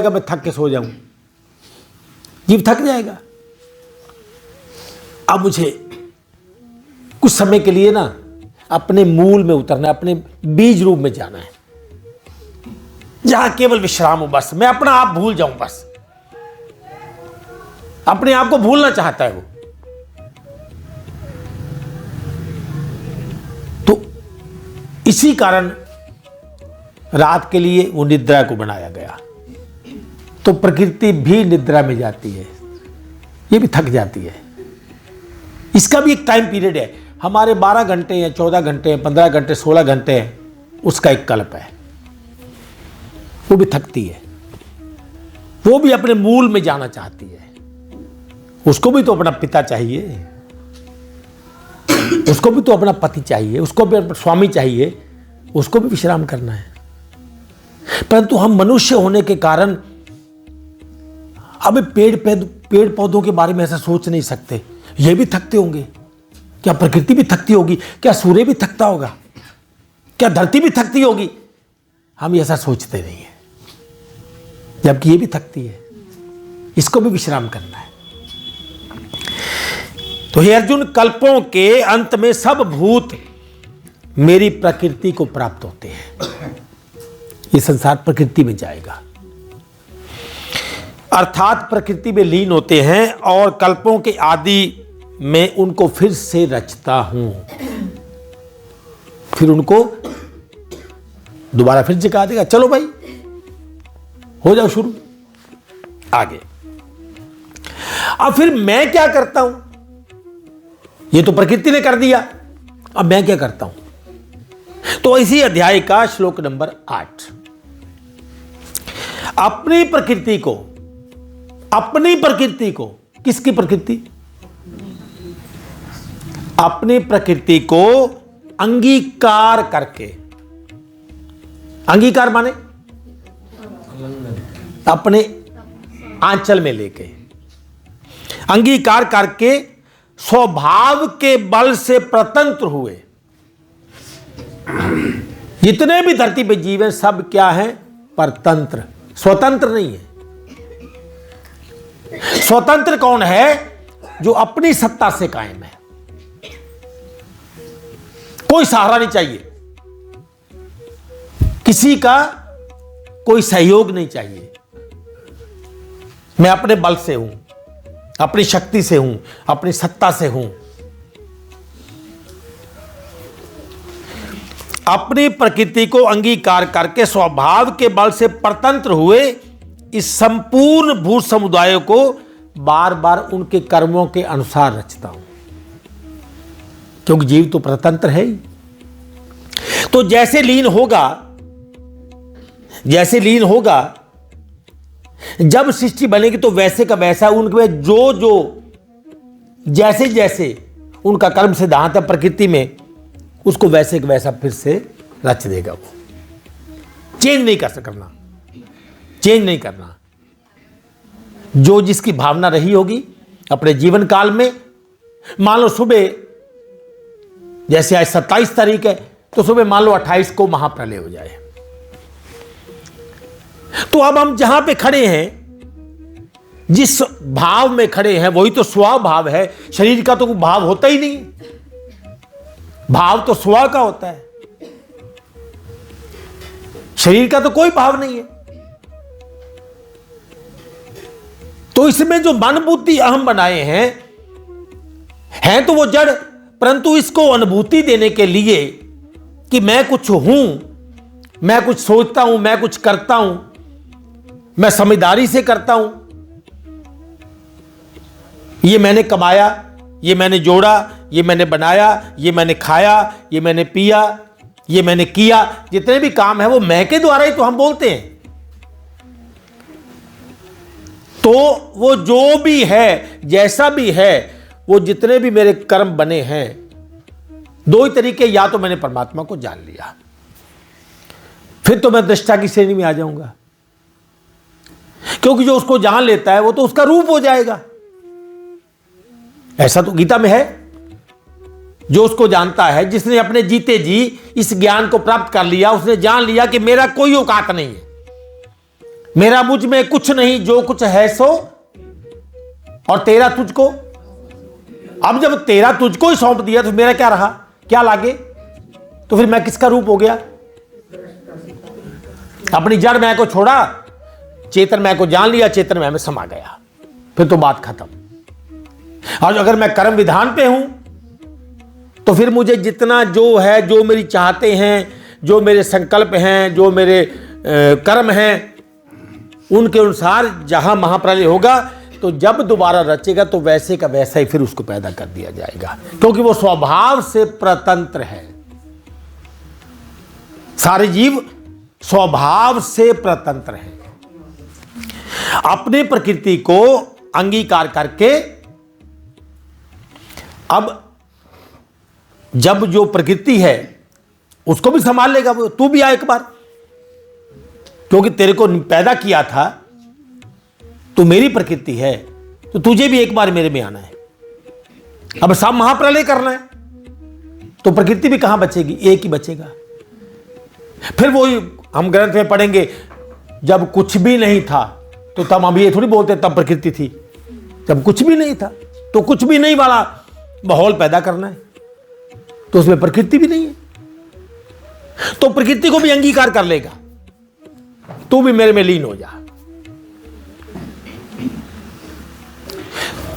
मैं थक के सो जाऊं, जीव थक जाएगा। अब मुझे कुछ समय के लिए ना अपने मूल में उतरना है, अपने बीज रूप में जाना है, जहां केवल विश्राम हो। बस मैं अपना आप भूल जाऊं, बस अपने आप को भूलना चाहता है वो। तो इसी कारण रात के लिए वो निद्रा को बनाया गया। तो प्रकृति भी निद्रा में जाती है, ये भी थक जाती है। इसका भी एक टाइम पीरियड है। हमारे 12 घंटे हैं, 14 घंटे हैं, 15 घंटे, 16 घंटे हैं, उसका एक कल्प है। वो भी थकती है, वो भी अपने मूल में जाना चाहती है। उसको भी तो अपना पिता चाहिए, उसको भी तो अपना पति चाहिए, उसको भी अपना स्वामी चाहिए, उसको भी विश्राम करना है। परंतु हम मनुष्य होने के कारण अब पेड़ पौधों के बारे में ऐसा सोच नहीं सकते। ये भी थकते होंगे क्या? प्रकृति भी थकती होगी क्या? सूर्य भी थकता होगा क्या? धरती भी थकती होगी? हम ऐसा सोचते नहीं है, जबकि ये भी थकती है, इसको भी विश्राम करना है। तो हे अर्जुन, कल्पों के अंत में सब भूत मेरी प्रकृति को प्राप्त होते हैं। ये संसार प्रकृति में जाएगा, अर्थात प्रकृति में लीन होते हैं, और कल्पों के आदि में उनको फिर से रचता हूं। फिर उनको दोबारा फिर जगा देगा, चलो भाई हो जाओ शुरू आगे। अब फिर मैं क्या करता हूं? ये तो प्रकृति ने कर दिया, अब मैं क्या करता हूं? तो इसी अध्याय का श्लोक नंबर 8, अपनी प्रकृति को, किसकी प्रकृति? अपनी प्रकृति को अंगीकार करके, अंगीकार माने अपने आंचल में लेके, अंगीकार करके स्वभाव के बल से प्रतंत्र हुए। जितने भी धरती पे जीव हैं सब क्या है? परतंत्र, स्वतंत्र नहीं है। स्वतंत्र कौन है? जो अपनी सत्ता से कायम है, कोई सहारा नहीं चाहिए, किसी का कोई सहयोग नहीं चाहिए। मैं अपने बल से हूं, अपनी शक्ति से हूं, अपनी सत्ता से हूं। अपनी प्रकृति को अंगीकार करके स्वभाव के बल से परतंत्र हुए इस संपूर्ण भूत समुदाय को बार बार उनके कर्मों के अनुसार रचता हूं, क्योंकि जीव तो परतंत्र है ही। तो जैसे लीन होगा, जब सृष्टि बनेगी तो वैसे का वैसा उनके जो जैसे जैसे उनका कर्म सिद्धांत है प्रकृति में, उसको वैसे का वैसा फिर से रच देगा। वो चेंज नहीं करना। जो जिसकी भावना रही होगी अपने जीवन काल में, मान लो सुबह, जैसे आज 27 तारीख है, तो सुबह मान लो 28 को महाप्रलय हो जाए, तो अब हम जहां पे खड़े हैं, जिस भाव में खड़े हैं, वही तो स्वभाव है। शरीर का तो कोई भाव होता ही नहीं, भाव तो स्व का होता है, शरीर का तो कोई भाव नहीं है। तो इसमें जो मन बुद्धि अहम बनाए हैं तो वो जड़, परंतु इसको अनुभूति देने के लिए कि मैं कुछ हूं, मैं कुछ सोचता हूं, मैं कुछ करता हूं, मैं समझदारी से करता हूं, ये मैंने कमाया, ये मैंने जोड़ा, ये मैंने बनाया, ये मैंने खाया, ये मैंने पिया, ये मैंने किया, जितने भी काम है वो मैं के द्वारा ही तो हम बोलते हैं। तो वो जो भी है, जैसा भी है, वो जितने भी मेरे कर्म बने हैं, दो ही तरीके, या तो मैंने परमात्मा को जान लिया, फिर तो मैं दृष्टा की श्रेणी में आ जाऊंगा, क्योंकि जो उसको जान लेता है वो तो उसका रूप हो जाएगा। ऐसा तो गीता में है, जो उसको जानता है, जिसने अपने जीते जी इस ज्ञान को प्राप्त कर लिया, उसने जान लिया कि मेरा कोई औकात नहीं है, मेरा मुझ में कुछ नहीं, जो कुछ है सो, और तेरा तुझको। अब जब तेरा तुझको ही सौंप दिया तो मेरा क्या रहा, क्या लागे? तो फिर मैं किसका रूप हो गया? अपनी जड़ मैं को छोड़ा, चेतन मैं को जान लिया, चेतन मैं में समा गया, फिर तो बात खत्म। और अगर मैं कर्म विधान पे हूं तो फिर मुझे जितना जो है, जो मेरी चाहते हैं, जो मेरे संकल्प हैं, जो मेरे कर्म हैं, उनके अनुसार जहां महाप्रलय होगा तो जब दोबारा रचेगा तो वैसे का वैसा ही फिर उसको पैदा कर दिया जाएगा, क्योंकि वो स्वभाव से प्रतंत्र है। सारे जीव स्वभाव से प्रतंत्र हैं। अपने प्रकृति को अंगीकार करके अब जब जो प्रकृति है उसको भी संभाल लेगा वो। तू भी आ एक बार, क्योंकि तेरे को पैदा किया था, तू मेरी प्रकृति है, तो तुझे भी एक बार मेरे में आना है। अब सब महाप्रलय करना है तो प्रकृति भी कहां बचेगी, एक ही बचेगा। फिर वही हम ग्रंथ में पढ़ेंगे, जब कुछ भी नहीं था तो तब हम ये थोड़ी बोलते तब प्रकृति थी। जब कुछ भी नहीं था तो कुछ भी नहीं वाला माहौल पैदा करना है, तो उसमें प्रकृति भी नहीं है, तो प्रकृति को भी अंगीकार कर लेगा। तू भी मेरे में लीन हो जा।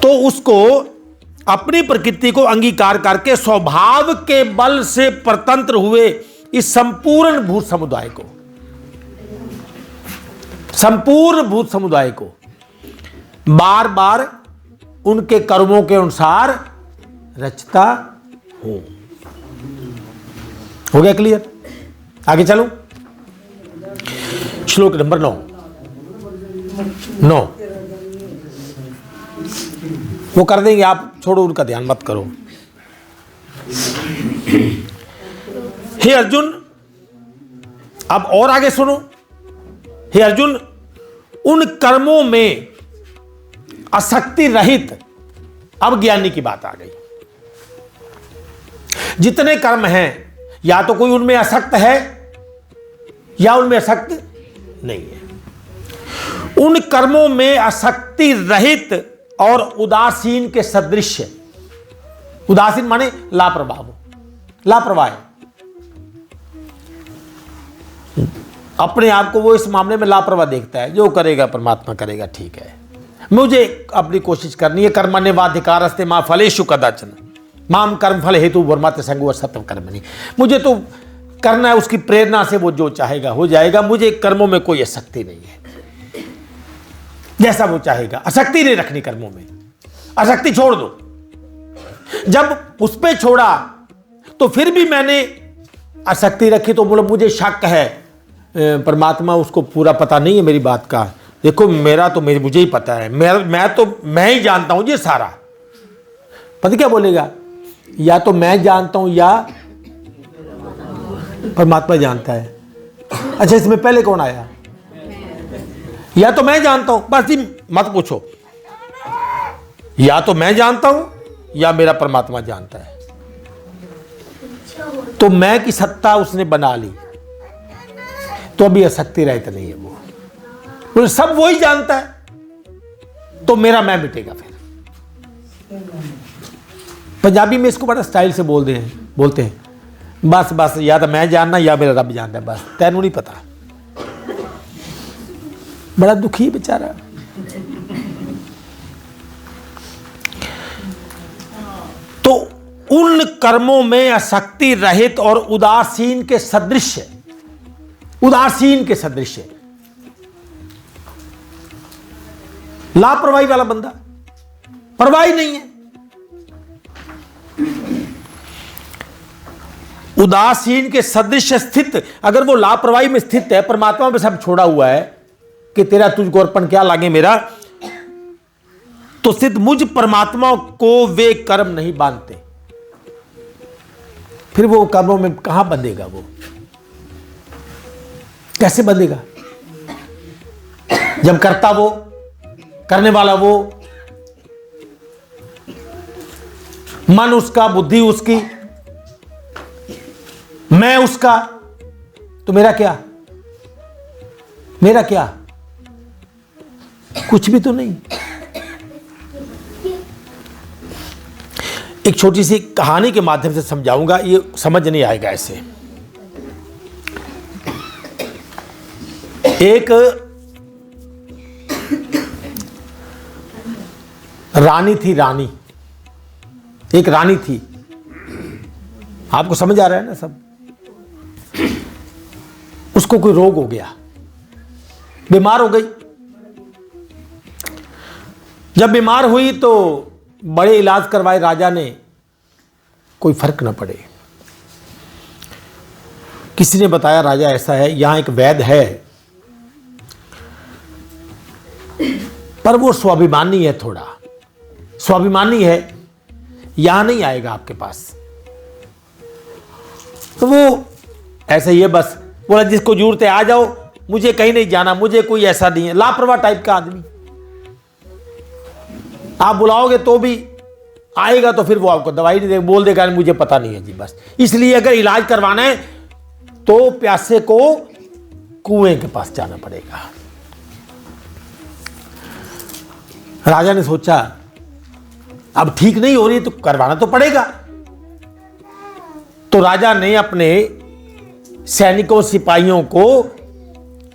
तो उसको अपनी प्रकृति को अंगीकार करके स्वभाव के बल से परतंत्र हुए इस संपूर्ण भूत समुदाय को, संपूर्ण भूत समुदाय को बार बार उनके कर्मों के अनुसार रचता हूं। हो गया क्लियर? आगे चलो, श्लोक नंबर 9। वो कर देंगे, आप छोड़ो, उनका ध्यान मत करो। हे अर्जुन, अब और आगे सुनो। हे अर्जुन, उन कर्मों में आसक्ति रहित, अब ज्ञानी की बात आ गई। जितने कर्म हैं, या तो कोई उनमें आसक्त है या उनमें आसक्त नहीं है। उन कर्मों में आसक्ति रहित और उदासीन के सदृश। उदासीन माने लापरवाह, लापरवाह, अपने आप को वो इस मामले में लापरवाह देखता है। जो करेगा परमात्मा करेगा, ठीक है, मुझे अपनी कोशिश करनी है। कर्मण्येवाधिकारस्ते मा फलेषु कदाचन माम कर्म फल हेतु वर्माते संगो सत्यम कर्मणि। मुझे तो करना है, उसकी प्रेरणा से वो जो चाहेगा हो जाएगा। मुझे कर्मों में कोई आसक्ति नहीं है, जैसा वो चाहेगा। आसक्ति नहीं रखनी कर्मों में, आसक्ति छोड़ दो। जब उस पे छोड़ा तो फिर भी मैंने आसक्ति रखी तो बोलो मुझे शक है, परमात्मा उसको पूरा पता नहीं है मेरी बात का। देखो मेरा तो मुझे ही पता है, मैं ही जानता हूं ये सारा। पता क्या बोलेगा, या तो मैं जानता हूं या परमात्मा जानता है। अच्छा, इसमें पहले कौन आया? या तो मैं जानता हूं, बस मत पूछो। या तो मैं जानता हूं या मेरा परमात्मा जानता है। तो मैं की सत्ता उसने बना ली, तो अभी आसक्ति रहित नहीं है वो सब वही जानता है, तो मेरा मैं मिटेगा। फिर पंजाबी में इसको बड़ा स्टाइल से बोलते हैं, बस बस या तो मैं जानना या मेरा रब जानता है, बस तैनू नहीं पता। बड़ा दुखी है बेचारा। तो उन कर्मों में आसक्ति रहित और उदासीन के सदृश, उदासीन के सदृश, लापरवाही वाला बंदा, परवाही नहीं है। उदासीन के सदृश स्थित, अगर वो लापरवाही में स्थित है, परमात्मा में सब छोड़ा हुआ है कि तेरा तुझको अर्पण क्या लागे मेरा, तो सिद्ध मुझ परमात्मा को वे कर्म नहीं बांधते। फिर वो कर्मों में कहां बंधेगा, वो कैसे बंधेगा? जब करता वो, करने वाला वो, मन उसका, बुद्धि उसकी, मैं उसका, तो मेरा क्या? मेरा क्या? कुछ भी तो नहीं। एक छोटी सी कहानी के माध्यम से समझाऊंगा, ये समझ नहीं आएगा ऐसे। एक रानी थी, रानी, एक रानी थी। आपको समझ आ रहा है ना सब? उसको कोई रोग हो गया, बीमार हो गई। जब बीमार हुई तो बड़े इलाज करवाए राजा ने, कोई फर्क न पड़े। किसी ने बताया राजा ऐसा है, यहां एक वैद्य है, पर वो स्वाभिमानी है, थोड़ा स्वाभिमानी है, यहां नहीं आएगा आपके पास। तो वो ऐसा ही है, बस बोला जिसको जरूरत है आ जाओ, मुझे कहीं नहीं जाना, मुझे कोई ऐसा नहीं है। लापरवाह टाइप का आदमी, आप बुलाओगे तो भी आएगा तो फिर वो आपको दवाई नहीं देगा, बोल देगा मुझे पता नहीं है जी बस। इसलिए अगर इलाज करवाना है तो प्यासे को कुएं के पास जाना पड़ेगा। राजा ने सोचा अब ठीक नहीं हो रही तो करवाना तो पड़ेगा। तो राजा ने अपने सैनिकों सिपाहियों को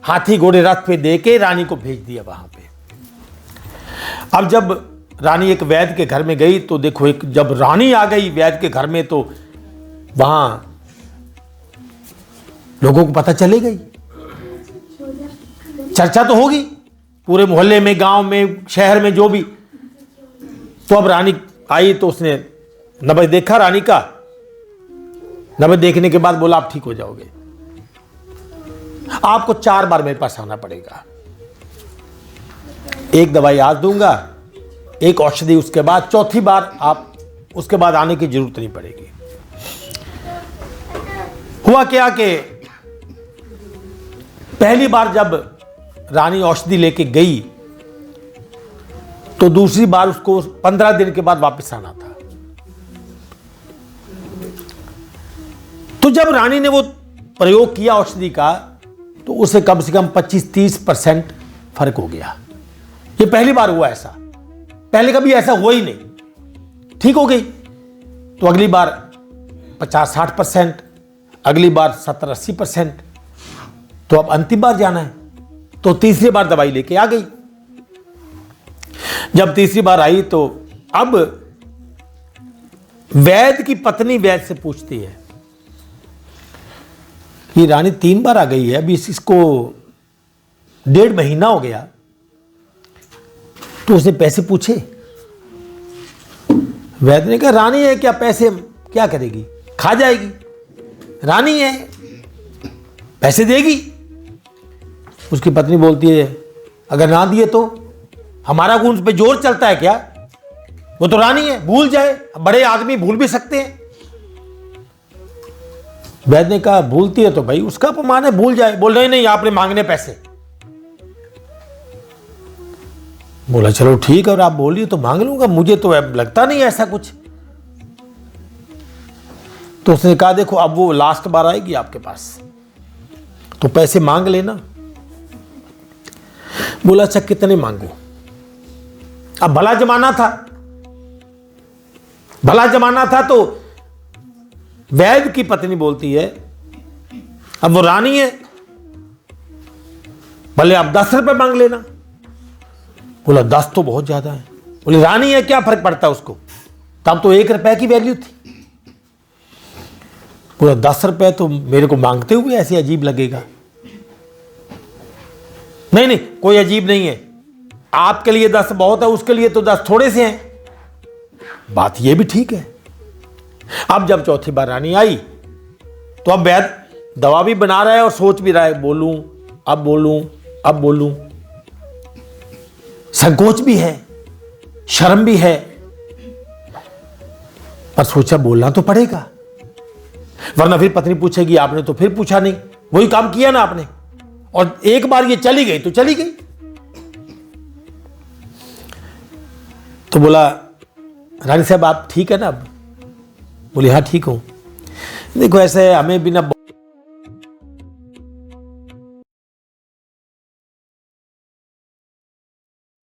हाथी घोड़े रथ पे देके रानी को भेज दिया वहां पे। अब जब रानी एक वैद्य के घर में गई तो देखो, एक जब रानी आ गई वैद्य के घर में तो वहां लोगों को पता चले गई, चर्चा तो होगी पूरे मोहल्ले में, गांव में, शहर में, जो भी। तो अब रानी आई तो उसने नब्बे देखा रानी का, नब्बे देखने के बाद बोला आप ठीक हो जाओगे, आपको 4 बार मेरे पास आना पड़ेगा। एक दवाई आज दूंगा, एक औषधि उसके बाद, चौथी बार आप उसके बाद आने की जरूरत नहीं पड़ेगी। हुआ क्या कि पहली बार जब रानी औषधि लेके गई तो दूसरी बार उसको 15 दिन के बाद वापस आना था। तो जब रानी ने वो प्रयोग किया औषधि का तो उसे कम से कम 25-30% फर्क हो गया। ये पहली बार हुआ ऐसा, पहले कभी ऐसा हुआ ही नहीं। ठीक हो गई तो अगली बार 50-60%, अगली बार 70-80%। तो अब अंतिम बार जाना है तो तीसरी बार दवाई लेके आ गई। जब तीसरी बार आई तो अब वैद्य की पत्नी वैद्य से पूछती है, ये रानी 3 बार आ गई है, अभी इसको 1.5 महीना हो गया, तो उसने पैसे पूछे। वैद्य ने कहा रानी है क्या, पैसे क्या करेगी, खा जाएगी, रानी है पैसे देगी। उसकी पत्नी बोलती है अगर ना दिए तो हमारा उस पे जोर चलता है क्या, वो तो रानी है, भूल जाए, बड़े आदमी भूल भी सकते हैं। वैद्य ने कहा भूलती है तो भाई उसका अपमान है, भूल जाए। बोल रहे नहीं आपने मांगने पैसे। बोला चलो ठीक है, और आप बोलिए तो मांग लूंगा, मुझे तो लगता नहीं ऐसा कुछ। तो उसने कहा देखो अब वो लास्ट बार आएगी आपके पास तो पैसे मांग लेना। बोला अच्छा कितने मांगू। अब भला जमाना था, भला जमाना था तो वैद्य की पत्नी बोलती है अब वो रानी है, भले आप 10 रुपए मांग लेना। बोला 10 तो बहुत ज्यादा है। बोले रानी है क्या फर्क पड़ता है उसको, तब तो 1 रुपए की वैल्यू थी। बोला 10 रुपए तो मेरे को मांगते हुए ऐसे अजीब लगेगा। नहीं नहीं कोई अजीब नहीं है, आपके लिए 10 बहुत है, उसके लिए तो 10 थोड़े से हैं। बात ये भी ठीक है। अब जब चौथी बार रानी आई तो अब वैद्य दवा भी बना रहा है और सोच भी रहा है बोलूं अब बोलूं अब बोलूं, संकोच भी है, शर्म भी है, पर सोचा बोलना तो पड़ेगा वरना फिर पत्नी पूछेगी आपने तो फिर पूछा नहीं, वही काम किया ना आपने। और एक बार ये चली गई तो चली गई। तो बोला रानी साहब आप ठीक है ना अब। बोली हाँ ठीक हूं। देखो ऐसे हमें बिना